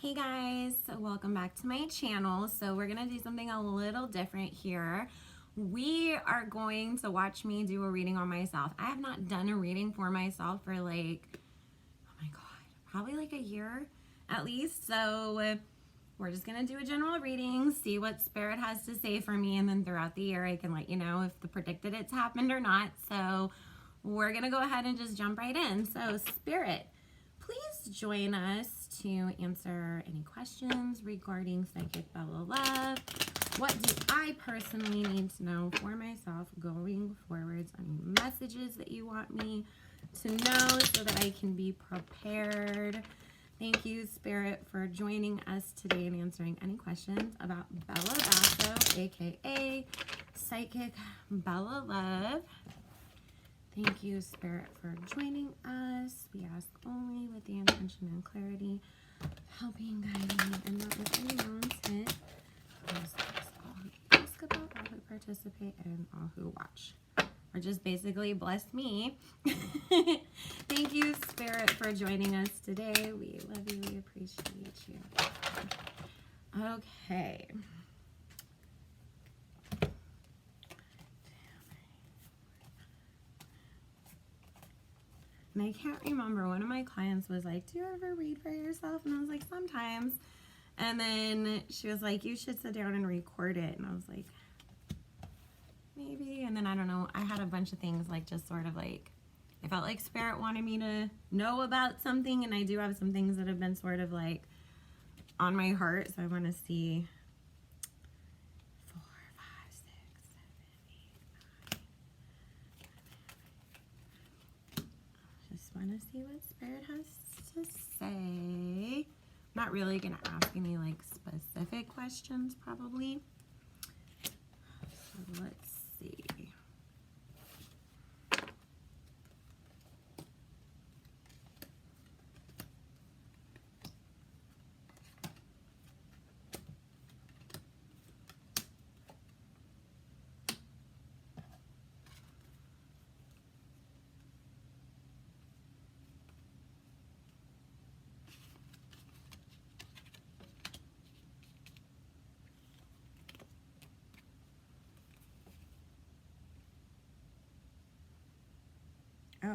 Hey guys, so welcome back to my channel. So we're gonna do something a little different here. We are going to watch me do a reading on myself. I have not done a reading for myself for like, oh my god, probably like a year at least. So we're just gonna do a general reading, see what Spirit has to say for me, and then throughout the year I can let you know if the predicted it's happened or not. So we're gonna go ahead and just jump right in. So Spirit, please join us to answer any questions regarding Psychic Bella Love. What do I personally need to know for myself going forwards? Any messages that you want me to know so that I can be prepared? Thank you, Spirit, for joining us today and answering any questions about Bella Basso, aka Psychic Bella Love. Thank you, Spirit, for joining us. We ask only with the intention and clarity of helping, guiding, and not with any nonsense. Please all who ask about, all who participate, and all who watch. Or just basically bless me. Thank you, Spirit, for joining us today. We love you. We appreciate you. Okay. And I can't remember, one of my clients was like, do you ever read for yourself? And I was like, sometimes. And then she was like, you should sit down and record it. And I was like, maybe. And then I don't know, I had a bunch of things like just sort of like, I felt like Spirit wanted me to know about something. And I do have some things that have been sort of like on my heart. So I want to see 4, 5, 6, 7, 8, 9. Just want to see what Spirit has to say. I'm not really going to ask any like specific questions probably. So let's see.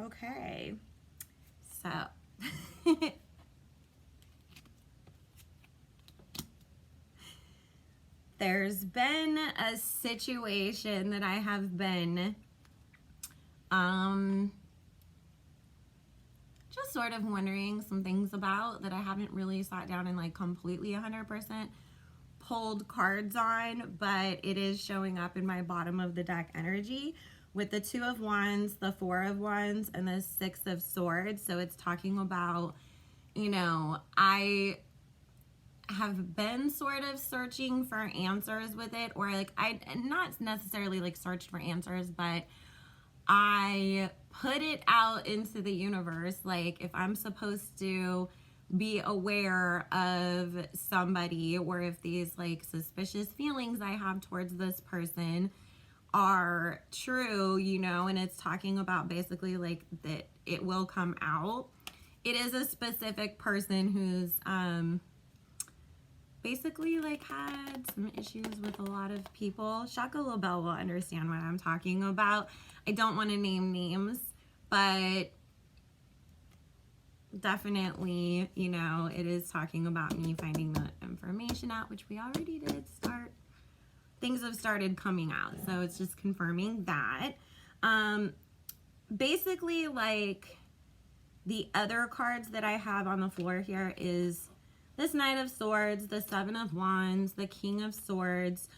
Okay, so there's been a situation that I have been just sort of wondering some things about that I haven't really sat down and like completely 100% pulled cards on, but it is showing up in my bottom of the deck energy with the 2 of Wands, the 4 of Wands, and the 6 of Swords. So it's talking about, you know, I have been sort of searching for answers with it, or like I not necessarily like searched for answers, but I put it out into the universe. Like if I'm supposed to be aware of somebody, or if these like suspicious feelings I have towards this person are true, you know, and it's talking about basically like that it will come out. It is a specific person who's basically like had some issues with a lot of people. Shaka LaBelle will understand what I'm talking about. I don't want to name names, but definitely, you know, it is talking about me finding the information out, which we already did start. Things have started coming out, so it's just confirming that. Basically, like the other cards that I have on the floor here is this Knight of Swords, the 7 of Wands, the King of Swords.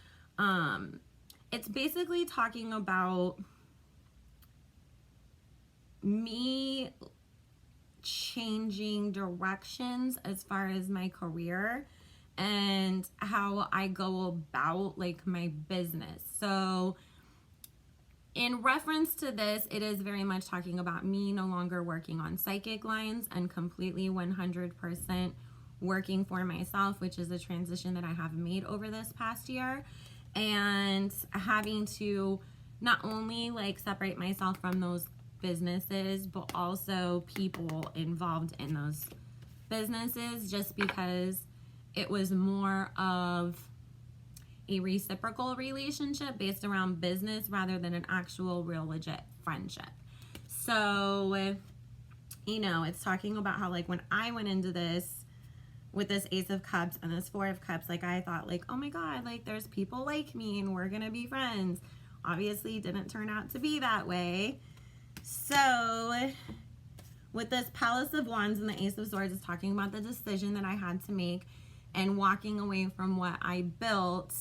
It's basically talking about me changing directions as far as my career and how I go about like my business. So in reference to this, it is very much talking about me no longer working on psychic lines and completely 100% working for myself, which is a transition that I have made over this past year, and having to not only like separate myself from those businesses, but also people involved in those businesses, just because it was more of a reciprocal relationship based around business rather than an actual real legit friendship. So, you know, it's talking about how like when I went into this with this Ace of Cups and this Four of Cups, like I thought like, oh my God, like there's people like me and we're gonna be friends. Obviously didn't turn out to be that way. So with this Palace of Wands and the Ace of Swords, it's talking about the decision that I had to make and walking away from what I built,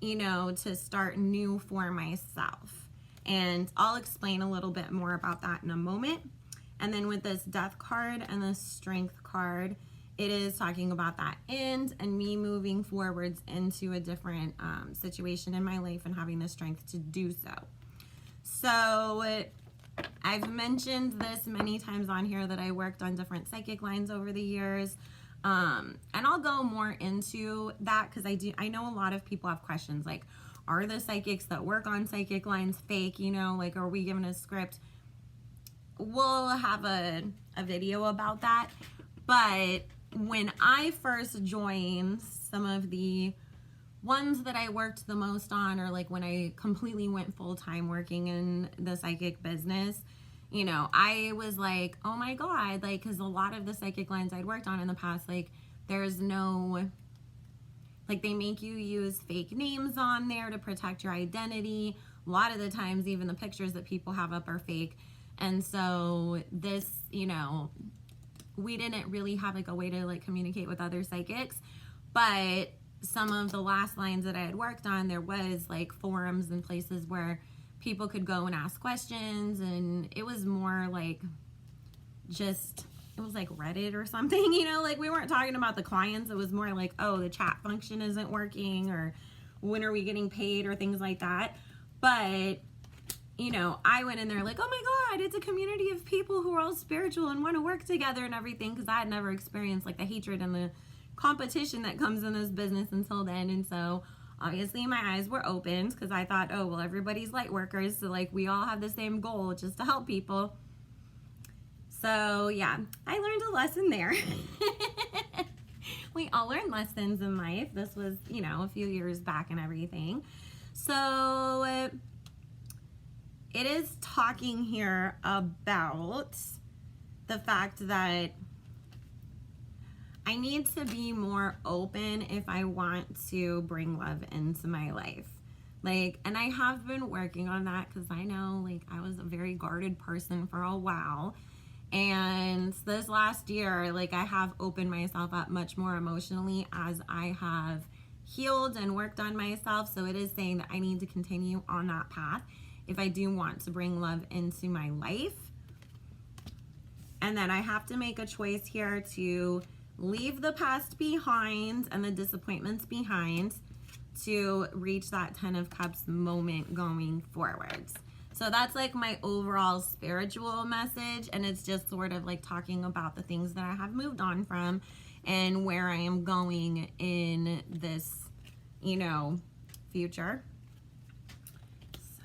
you know, to start new for myself. And I'll explain a little bit more about that in a moment. And then with this Death card and the Strength card, it is talking about that end and me moving forwards into a different situation in my life and having the strength to do so. So I've mentioned this many times on here that I worked on different psychic lines over the years. And I'll go more into that because I know a lot of people have questions like, are the psychics that work on psychic lines fake? You know, like, are we given a script? We'll have a video about that. But when I first joined, some of the ones that I worked the most on, or like when I completely went full-time working in the psychic business, you know, I was like, oh my God, like, because a lot of the psychic lines I'd worked on in the past, like, there's no, like, they make you use fake names on there to protect your identity. A lot of the times, even the pictures that people have up are fake. And so this, you know, we didn't really have like a way to like communicate with other psychics, but some of the last lines that I had worked on, there was like forums and places where people could go and ask questions, and it was more like just, it was like Reddit or something, you know, like we weren't talking about the clients. It was more like, oh, the chat function isn't working, or when are we getting paid, or things like that. But, you know, I went in there like, oh my God, it's a community of people who are all spiritual and want to work together and everything, because I had never experienced like the hatred and the competition that comes in this business until then. And so obviously my eyes were opened because I thought, oh, well, everybody's light workers, so like we all have the same goal, which is to help people. So yeah, I learned a lesson there. We all learn lessons in life. This was, you know, a few years back and everything. So it is talking here about the fact that I need to be more open if I want to bring love into my life. Like, and I have been working on that because I know, like, I was a very guarded person for a while. And this last year, like, I have opened myself up much more emotionally as I have healed and worked on myself. So it is saying that I need to continue on that path if I do want to bring love into my life. And then I have to make a choice here to leave the past behind and the disappointments behind to reach that 10 of Cups moment going forwards. So that's like my overall spiritual message, and it's just sort of like talking about the things that I have moved on from and where I am going in this, you know, future. So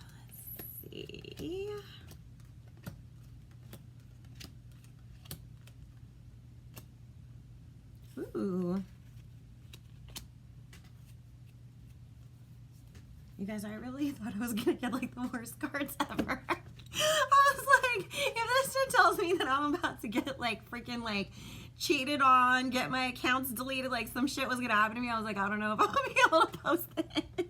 let's see. Ooh. You guys, I really thought I was gonna get like the worst cards ever. I was like, if this shit tells me that I'm about to get like freaking like cheated on, get my accounts deleted, like some shit was gonna happen to me, I was like, I don't know if I'm gonna be able to post this.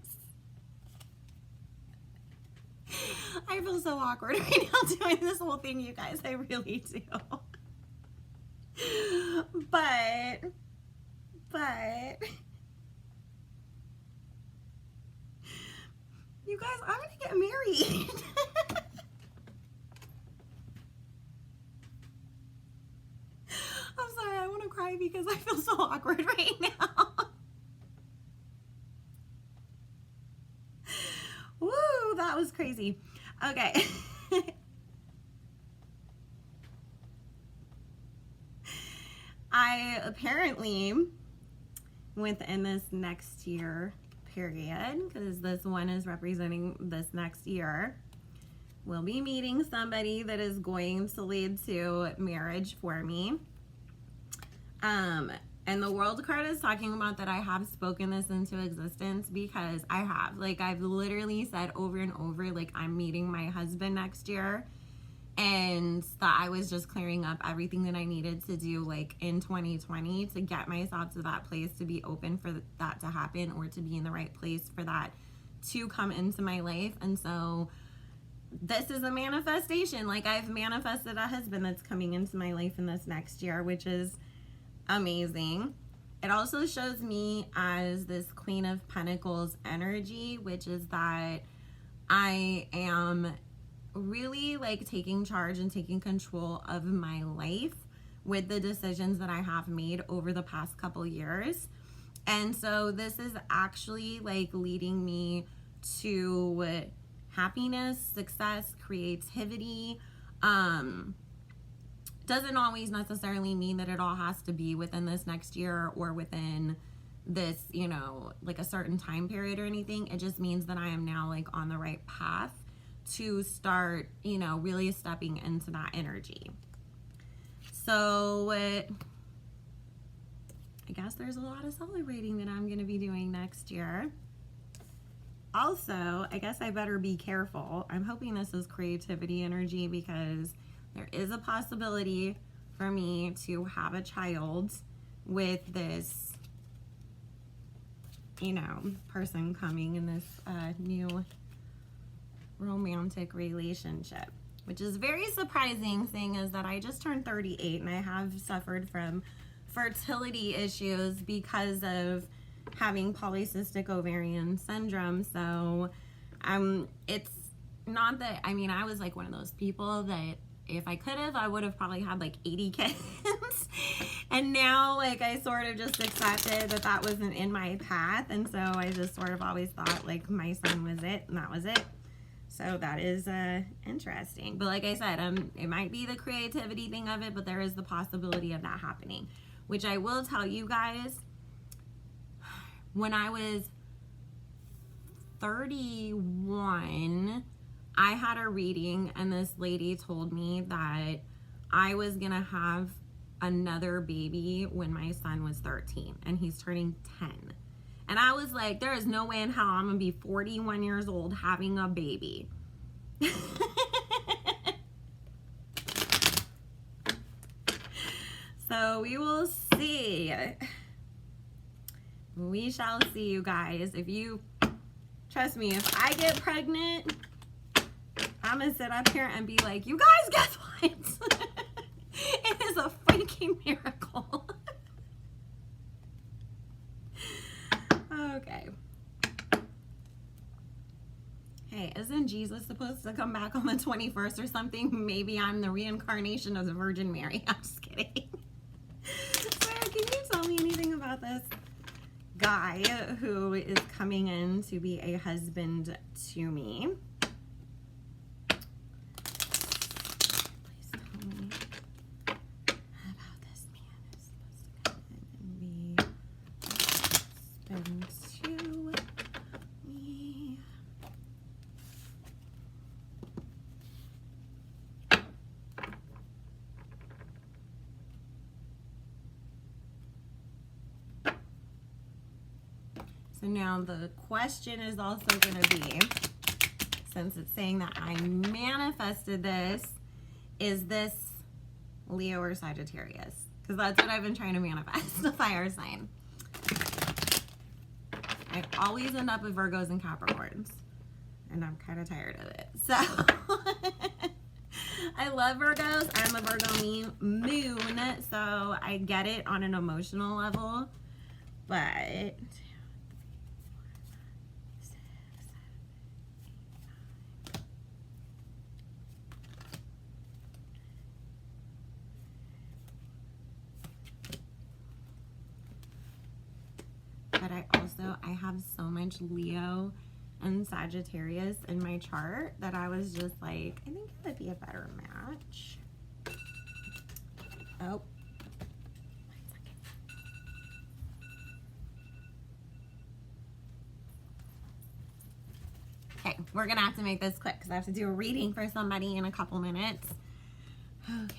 I feel so awkward right now doing this whole thing, you guys. I really do. But you guys, I'm gonna get married. I'm sorry, I want to cry because I feel so awkward right now. Woo, that was crazy. Okay. I apparently, within this next year period, because this one is representing this next year, will be meeting somebody that is going to lead to marriage for me. And the world card is talking about that I have spoken this into existence, because I have. Like, I've literally said over and over, like, I'm meeting my husband next year. And that I was just clearing up everything that I needed to do, like, in 2020 to get myself to that place, to be open for that to happen, or to be in the right place for that to come into my life. And so this is a manifestation. Like, I've manifested a husband that's coming into my life in this next year, which is amazing. It also shows me as this Queen of Pentacles energy, which is that I am really, like, taking charge and taking control of my life with the decisions that I have made over the past couple years. And so this is actually, like, leading me to happiness, success, creativity. Doesn't always necessarily mean that it all has to be within this next year or within this, you know, like a certain time period or anything. It just means that I am now, like, on the right path to start, you know, really stepping into that energy. So I guess there's a lot of celebrating that I'm going to be doing next year. Also, I guess I better be careful. I'm hoping this is creativity energy, because there is a possibility for me to have a child with this, you know, person coming in this new romantic relationship, which is very surprising, seeing as that I just turned 38 and I have suffered from fertility issues because of having polycystic ovarian syndrome. So it's not that, I mean, I was like one of those people that if I could have, I would have probably had like 80 kids. And now, like, I sort of just accepted that that wasn't in my path. And so I just sort of always thought, like, my son was it, and that was it. So that is interesting. But like I said, it might be the creativity thing of it, but there is the possibility of that happening. Which I will tell you guys, when I was 31, I had a reading, and this lady told me that I was going to have another baby when my son was 13, and he's turning 10. And I was like, there is no way in hell I'm going to be 41 years old having a baby. So we will see. We shall see, you guys. If you, trust me, if I get pregnant, I'm going to sit up here and be like, you guys, guess what? It is a freaking miracle. Okay. Hey, isn't Jesus supposed to come back on the 21st or something? Maybe I'm the reincarnation of the Virgin Mary. I'm just kidding. Sarah, can you tell me anything about this guy who is coming in to be a husband to me? Please tell me about this man who's supposed to come in and be a husband to me. So now the question is also going to be, since it's saying that I manifested this, is this Leo or Sagittarius? Because that's what I've been trying to manifest, the fire sign. I always end up with Virgos and Capricorns, and I'm kind of tired of it. So I love Virgos. I'm a Virgo moon, so I get it on an emotional level, but I have so much Leo and Sagittarius in my chart that I was just like, I think it would be a better match. Oh. Okay, we're gonna have to make this quick because I have to do a reading for somebody in a couple minutes. Okay.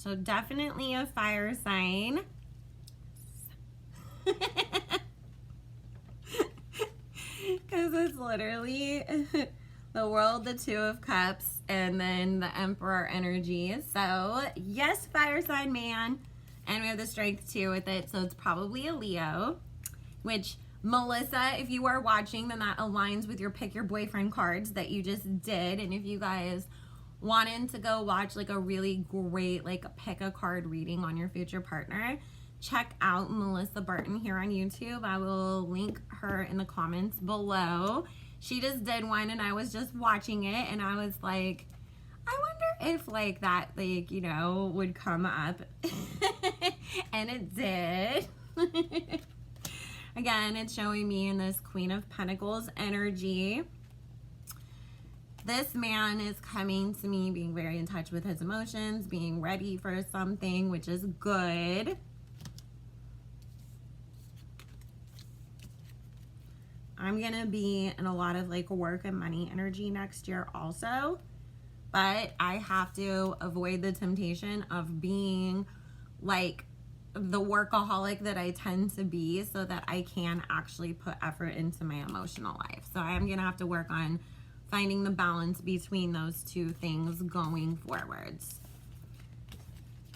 So definitely a fire sign. Because it's literally the World, the Two of Cups, and then the Emperor energy. So yes, fire sign man. And we have the Strength too with it. So it's probably a Leo. Which, Melissa, if you are watching, then that aligns with your pick your boyfriend cards that you just did. And if you guys wanted to go watch like a really great like pick a card reading on your future partner, check out Melissa Burton here on YouTube. I will link her in the comments below. She just did one and I was just watching it and I was like, I wonder if like that like, you know, would come up. And it did. Again, it's showing me in this Queen of Pentacles energy. This man is coming to me being very in touch with his emotions, being ready for something, which is good. I'm going to be in a lot of like work and money energy next year also. But I have to avoid the temptation of being like the workaholic that I tend to be so that I can actually put effort into my emotional life. So I am going to have to work on finding the balance between those two things going forwards.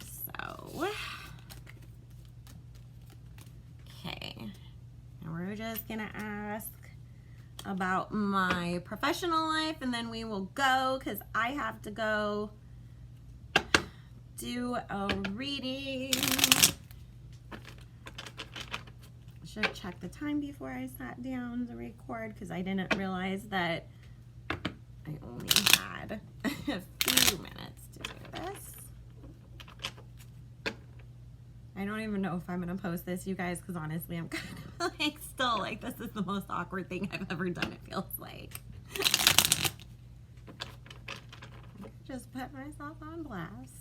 So, okay. And we're just going to ask about my professional life and then we will go because I have to go do a reading. Should have checked the time before I sat down to record because I didn't realize that I only had a few minutes to do this. I don't even know if I'm going to post this, you guys, because honestly, I'm kind of like still like this is the most awkward thing I've ever done, it feels like. I just put myself on blast.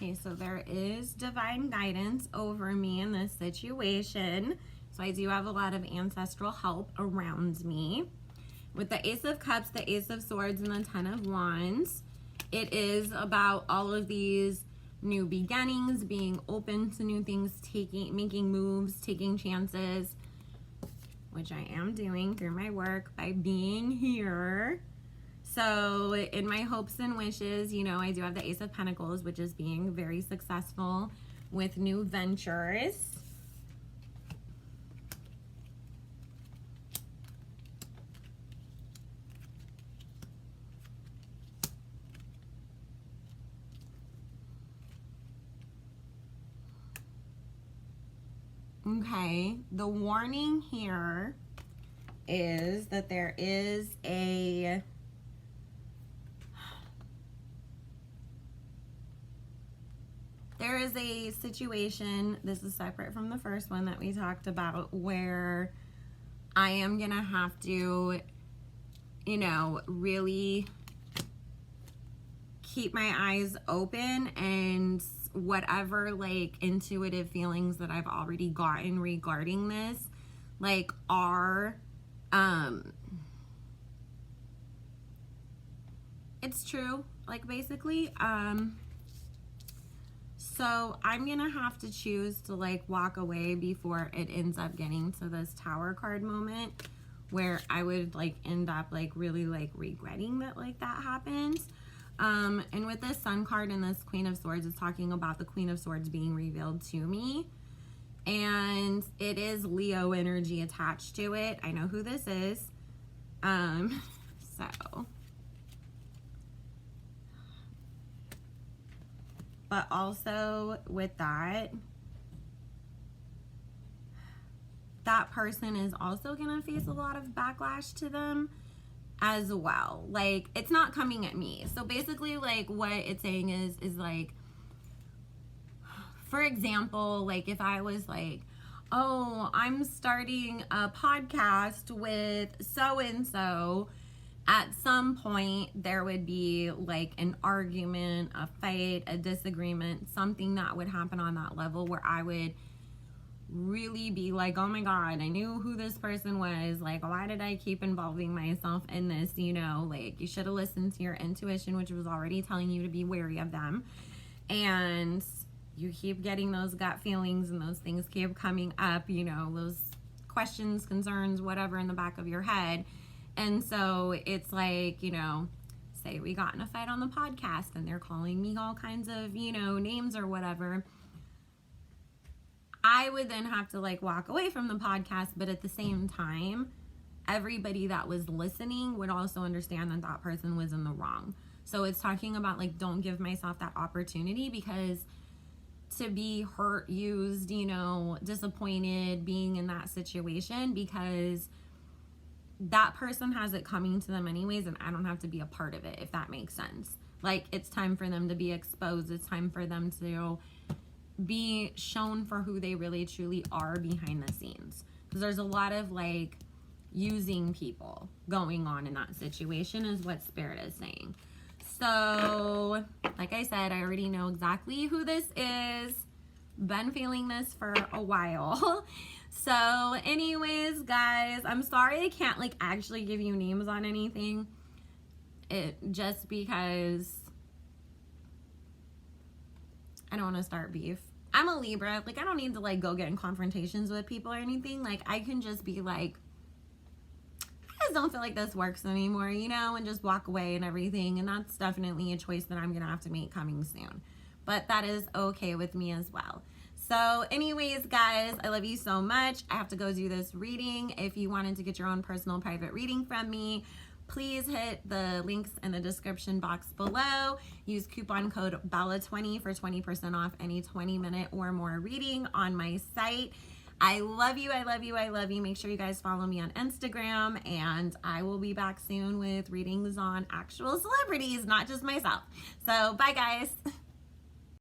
Okay, so there is divine guidance over me in this situation. So I do have a lot of ancestral help around me. With the Ace of Cups, the Ace of Swords, and the Ten of Wands, it is about all of these new beginnings, being open to new things, making moves, taking chances, which I am doing through my work by being here. So in my hopes and wishes, you know, I do have the Ace of Pentacles, which is being very successful with new ventures. Okay, the warning here is that there is a situation, this is separate from the first one that we talked about, where I am gonna have to, you know, really keep my eyes open and whatever like intuitive feelings that I've already gotten regarding this, like are, it's true, like basically, so I'm gonna have to choose to like walk away before it ends up getting to this Tower card moment where I would like end up like really like regretting that like that happens. And with this Sun card and this Queen of Swords, it's talking about the Queen of Swords being revealed to me. And it is Leo energy attached to it. I know who this is. So. But also with that person is also going to face a lot of backlash to them as well. Like, it's not coming at me. So basically, like, what it's saying is like, For example, like if I was like, oh, I'm starting a podcast with so-and-so, at some point there would be like an argument, a fight, a disagreement, something that would happen on that level where I would really be like, oh my God, I knew who this person was. Like, why did I keep involving myself in this? You know, like you should have listened to your intuition, which was already telling you to be wary of them. And you keep getting those gut feelings and those things keep coming up, you know, those questions, concerns, whatever in the back of your head. And so it's like, you know, say we got in a fight on the podcast and they're calling me all kinds of, you know, names or whatever. I would then have to like walk away from the podcast, but at the same time, everybody that was listening would also understand that that person was in the wrong. So it's talking about like, don't give myself that opportunity, because to be hurt, used, you know, disappointed, being in that situation, because that person has it coming to them anyways, and I don't have to be a part of it, if that makes sense. Like, it's time for them to be exposed. It's time for them to be shown for who they really truly are behind the scenes, because there's a lot of like using people going on in that situation is what Spirit is saying. So like I said, I already know exactly who this is. Been feeling this for a while. So anyways, guys, I'm sorry I can't like actually give you names on anything, just because I don't want to start beef. I'm a Libra. Like, I don't need to like go get in confrontations with people or anything. Like, I can just be like, I just don't feel like this works anymore, you know, and just walk away and everything. And that's definitely a choice that I'm going to have to make coming soon. But that is okay with me as well. So anyways, guys, I love you so much. I have to go do this reading. If you wanted to get your own personal private reading from me, please hit the links in the description box below. Use coupon code BELLA20 for 20% off any 20-minute or more reading on my site. I love you. I love you. I love you. Make sure you guys follow me on Instagram, and I will be back soon with readings on actual celebrities, not just myself. So bye, guys.